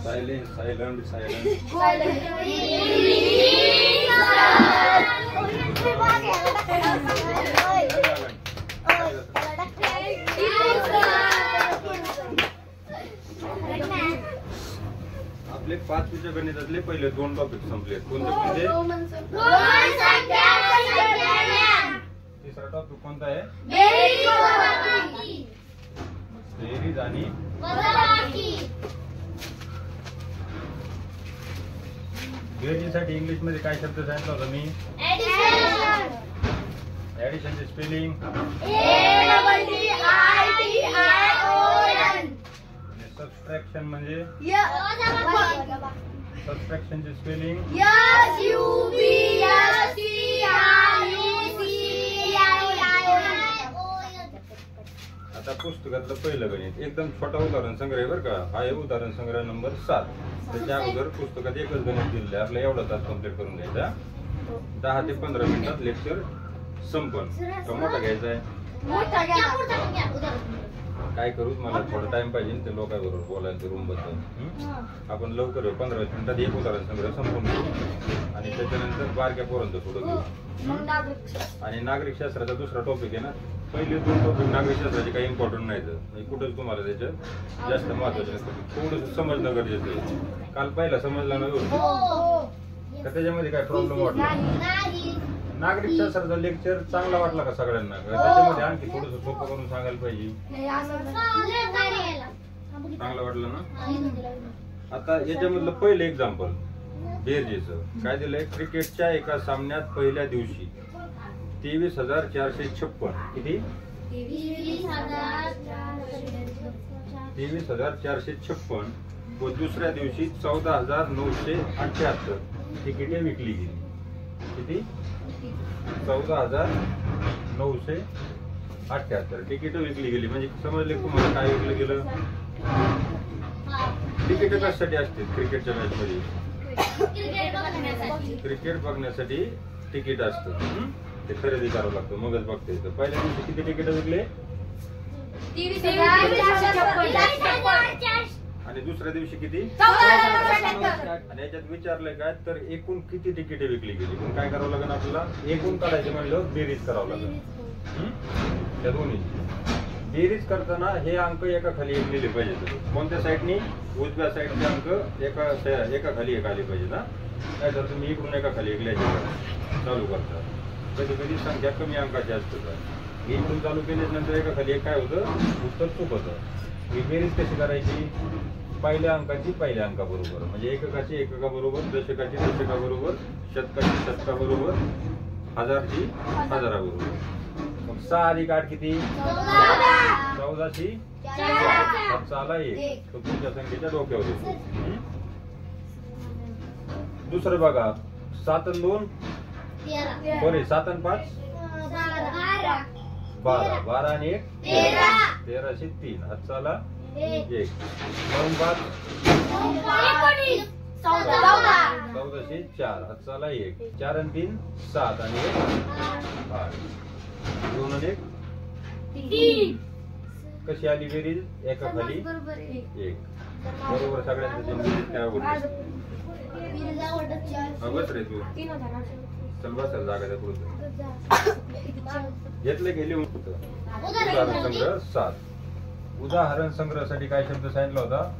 Silent silent silent आपले 5वीच्या गणितातले पहिले 2 topic संपले. कोणते कोणते? तिसरा टॉपिक कोणता आहे? बेरीज आणि बेरीजसाठी इंग्लिश मध्ये काय शब्द सांगितला होता मी? ऍडिशनचे स्पेलिंग सबट्रॅक्शन म्हणजे सबट्रॅक्शनचे स्पेलिंग आता पुस्तकातलं पहिलं गणित एकदम छोटा उदाहरण संग्रह बरं का. हा आहे उदाहरण संग्रह नंबर 7. त्याच्या अगोदर पुस्तकात एकच गणित दिलेलं आहे. आपला एवढा तास कंप्लीट करून घ्यायचा. 10 ते 15 मिनिटात लेक्चर संपन. मोठा घ्यायचा आहे. काय करू मला थोडा टाइम पाहिजे ते लोकांबरोबर बोलायचं रूम बद्दल. आपण लवकर 15-20 मिनिटात एक उदाहरण संग्रह संपून घेऊ आणि त्याच्यानंतर बारक्या पोरांचं पुढे घेऊ. आणि नागरिक शास्त्राचा दुसरा टॉपिक आहे ना. पहिले 2 टॉपिक नागरिक शास्त्राचे काही इम्पॉर्टंट नाही म्हणजे कुठंच तुम्हाला त्याच्यात जास्त महत्वाचे नसतं. थोडंसं समजणं गरजेचं आहे. काल पहिला समजला नाही तर त्याच्यामध्ये काय प्रॉब्लेम वाटला? नागरिक शास्त्राचा लेक्चर चांगला वाटला का सगळ्यांना? त्याच्यामध्ये आणखी थोडंसं सोपं करून सांगायला पाहिजे. चांगलं वाटलं ना? आता याच्यामधलं पहिलं एक्झाम्पल बेरजेचं काय दिलंय? क्रिकेटच्या एका सामन्यात पहिल्या दिवशी 23,456 किती? 23,456 व दुसऱ्या दिवशी 14,978 तिकिटे विकली गेली. किती? 14,978 तिकिट विकली गेली. म्हणजे समजले तुम्हाला काय विकलं गेलं? तिकीट कशासाठी असते क्रिकेटच्या मॅच मध्ये? क्रिकेट बघण्यासाठी तिकीट असतं. ते खरेदी करावं लागतं मगच बघता येतं. पहिल्या दिवशी किती तिकीट विकले? आणि दुसऱ्या दिवशी किती? आणि याच्यात विचारलंय काय तर एकूण किती तिकिटे विकली गेली. पण काय करावं लागेल आपल्याला? एकूण काढायचं म्हणलं बेरीज करावं लागेल. त्या दोन्ही बेरीज करताना हे अंक एका खाली एक लिहिले पाहिजे. कोणत्या साईडनी? उजव्या साईडचे अंक एका खाली एक आले पाहिजे ना. काय तर तुम्ही इकडून एका खाली एक लिहायचे चालू करता. कधी कधी संख्या कमी अंकाची असते. इकडून चालू केल्यानंतर एका खाली एक काय होतं? उत्तर चुकतं. ही बेरीज कशी करायची? पहिल्या अंकाची पहिल्या अंकाबरोबर म्हणजे एककाची एककाबरोबर, दशकाची दशकाबरोबर, शतकाची शतकाबरोबर, हजारची हजाराबरोबर. मग 6 अधिक 8 किती? 14शी 7ला 1 तर तुमच्या संख्येच्या डोक्यावर येतो. दुसरं बघा 7 आणि 2 बरे 7 आणि 5 12 12 आणि 1 13शी 3 हातचाला 1 9 5 14शी 4 हातचाला 1 4 आणि 3 7 आणि 1 8 2 आणि 1 3. कशी आली बेरीज? एका खाली एक बरोबर. सगळ्यांचं बेरीज काय आवडतं? बस रे तू चल बस जागा त्या पुढे घेतले गेले. उदाहरण संग्रह 7. उदाहरण संग्रहासाठी काय शब्द सांगितला होता?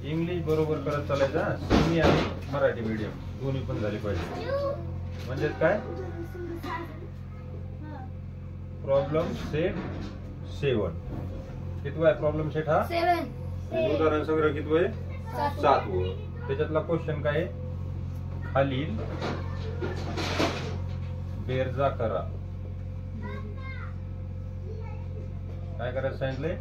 इंग्लिश बरोबर करत चालायचा. सेमी आणि मराठी मीडियम दोन्ही पण झाले पाहिजे. म्हणजे काय? Problem set 7. कितवा आहे प्रॉब्लेम सेट? हा 7. उदाहरण संग्रह कितवा आहे? 7. त्याच्यातला क्वेश्चन काय आहे? खालील बेरजा करा. काय करायचं सांगितलंय?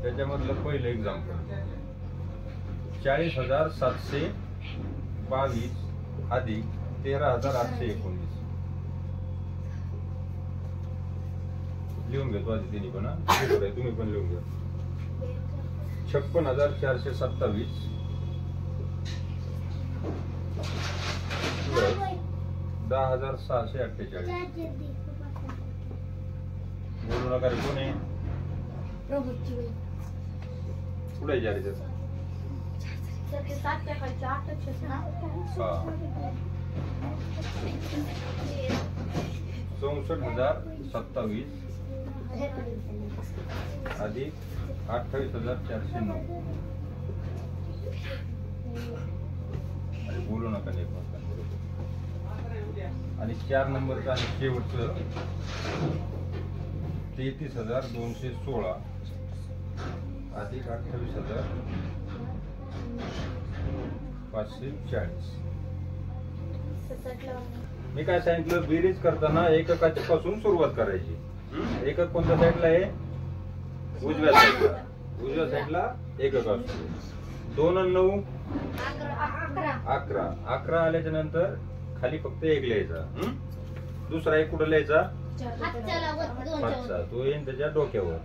त्याच्यामधलं पहिलं एक्झाम्पल 40,722 अधिक 13,819 लिहून घेतो आधी तिन्ही पण. तुम्ही पण लिहून घ्या. 56,427 10,648. बोलू नका रे, कोण आहे पुढे जारी त्याचा 64,027 अधिक 28,409. अरे बोलू नका नाही आणि 4 नंबरचं आणि शेवटचं 33,216 अधिक 28,540. मी काय सांगितलं, बेरीज करताना एककाच्या पासून सुरुवात करायची. एकक कोणत्या साईडला आहे? उजव्या साईडला. उजव्या साईडला एकक असतो. 2 आणि 9 11. 11 आल्याच्या नंतर खाली फक्त एक लिहायचा. दुसरा एक कुठं लिहायचा? हातचा. तो येईन त्याच्या डोक्यावर.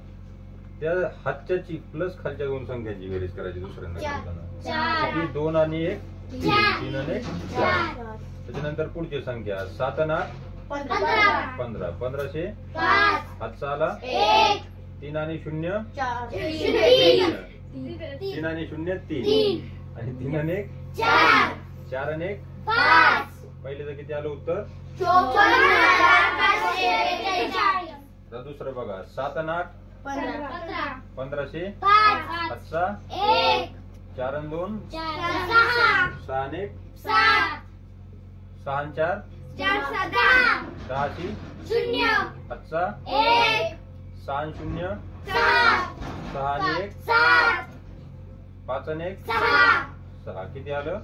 त्या हातच्याची प्लस खालच्या 2 संख्यांची बेरीज करायची दुसऱ्यांदा करताना. 2 आणि 1 3 आणि 1 4. त्याच्यानंतर पुढची संख्या 7 आणि 8 15. 15 हातचा आला 3 आणि 0 3 आणि 0 3 आणि 3 आणि 1 4 आणि 1 पहिलेचं किती आलं उत्तर? तर दुसरं बघा 7 आणि 8 1500 हातचा 4 आणि 2 6 आणि 1 6 आणि 4 6 हातचा 6 आणि 0 6 आणि 1 5 आणि 1 6. किती आलं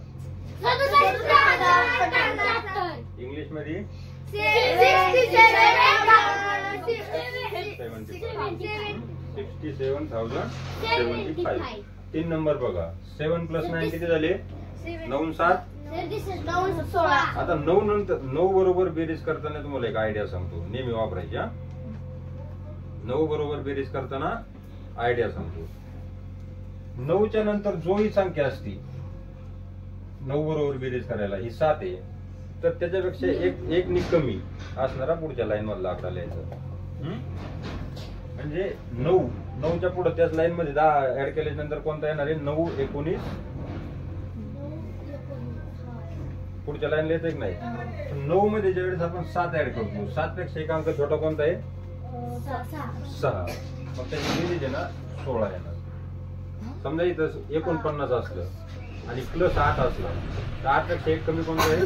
इंग्लिश मध्ये? 67,075. 3 नंबर बघा. 7 + 9 किती झाले? 9 7 16. आता 9 नंतर 9 बरोबर बेरीज करताना तुम्हाला एक आयडिया सांगतो, नेहमी वापरायची. 9 बरोबर बेरीज करताना आयडिया सांगतो. 9च्या नंतर जो ही संख्या असती 9 बरोबर बेरीज करायला, ही 7 आहे, तर त्याच्यापेक्षा एक नि कमी असणारा पुढच्या लाईन मधला आकडा लिहायचा. म्हणजे 9च्या पुढे त्याच लाईन मध्ये 10 ऍड केल्याच्या नंतर कोणता येणार आहे? 9 19. पुढच्या लाईन लिहायचं की नाही? 9 मध्ये ज्यावेळेस आपण 7 ऍड करतो, 7 पेक्षा एक अंक छोटा कोणता आहे? 6. मग त्याची बेरीज आहे ना 16 येणार. समजा इथं 49 असलं आणि प्लस 8 असलं तर 8 पेक्षा एक कमी कोणतं आहे?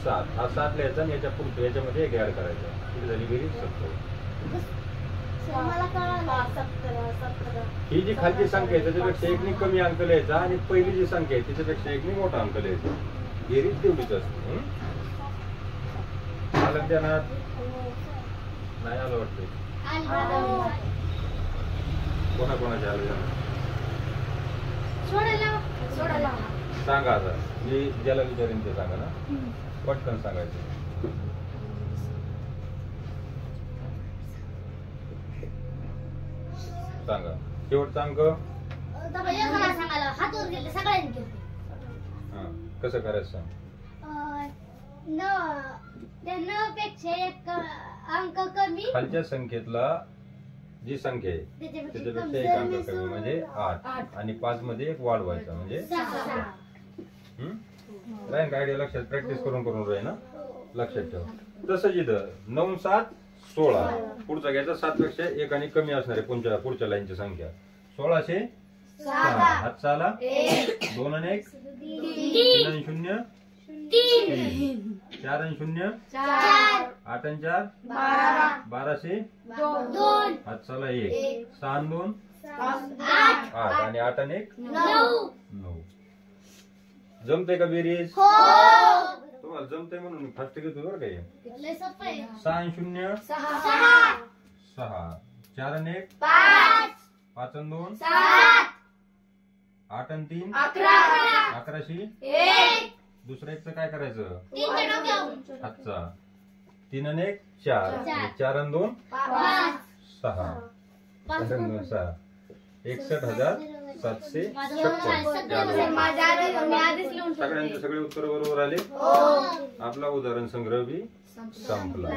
7. हा 7 लिहायचा आणि याच्या पुढचं याच्यामध्ये एक ऍड करायचा. किती झाली बेरीज? 70. ही जी खालची संख्या आहे त्याच्यापेक्षा एक नि कमी अंक लिहायचा आणि पहिली जी संख्या आहे त्याच्यापेक्षा एक नि मोठा अंक लिहायचा. बेरीज तेवढीच असते. आलं ध्यानात? नाही आलं वाटतं? कोणाकोणाच्या आलं ध्यानात? सांगा आता. मी ज्याला विचारेन ते सांगा ना, पटकन सांगायचं. सांगा शेवटचा अंक. कसं करायचं सांग. 9 पेक्षा एक अंक कमी. खालच्या संख्येतला जी संख्या आहे त्याच्यापेक्षा एक अंक कमी म्हणजे 8 आणि 5 मध्ये एक वाढवायचा म्हणजे 6. राहील का आयडिया लक्षात? प्रॅक्टिस करून राहील ना, लक्षात ठेवा. तसंच इथं 9 7 16. पुढचा घ्यायचा 7 पेक्षा एक आणि कमी असणारे पुढच्या लाईनची संख्या 1606. हातचा आला 2 आणि 1 3 आणि 0 3 4 आणि 0 8 आणि 4 1200 हातचाला 1 6 आणि 2 8 आणि 8 आणि 1 9. जमते का बेरीज? तुम्हाला जमते म्हणून मी फास्ट घेतो बरं काय. 6 आणि 0 6 4 आणि 1 5 आणि 2 8 आणि 3 1100. दुसऱ्या एकचं काय करायचं? हातचा 3 आणि 1 4 4 आणि 2 6 61,000 756. सगळ्यांचे सगळे उत्तर बरोबर आले. आपला उदाहरण संग्रह बी संपला.